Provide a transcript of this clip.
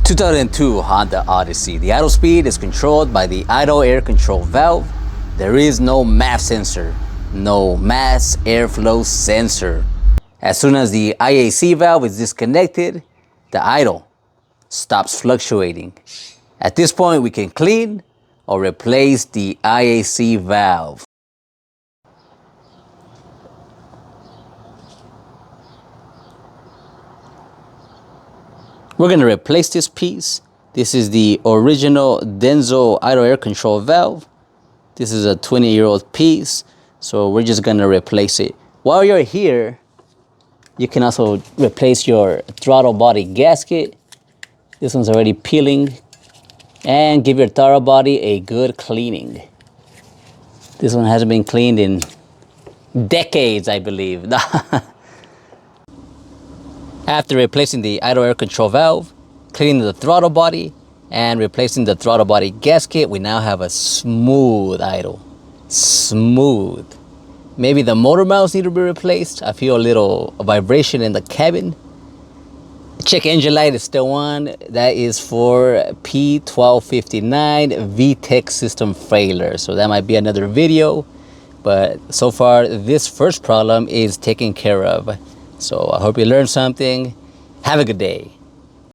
2002 Honda Odyssey. The idle speed is controlled by the idle air control valve. There is no MAF sensor, no mass airflow sensor. As soon as the IAC valve is disconnected, the idle stops fluctuating. At this point, we can clean or replace the IAC valve. We're going to replace this piece. This is the original Denso idle air control valve. This is a 20-year-old piece, so we're just going to replace it. While you're here, you can also replace your throttle body gasket. This one's already peeling. And give your throttle body a good cleaning. This one hasn't been cleaned in decades, I believe. After replacing the idle air control valve, cleaning the throttle body, and replacing the throttle body gasket, we now have a smooth idle. Smooth. Maybe the motor mounts need to be replaced. I feel a little vibration in the cabin. Check engine light is still on. That is for P1259 VTEC system failure. So that might be another video. But so far, this first problem is taken care of. So I hope you learned something. Have a good day.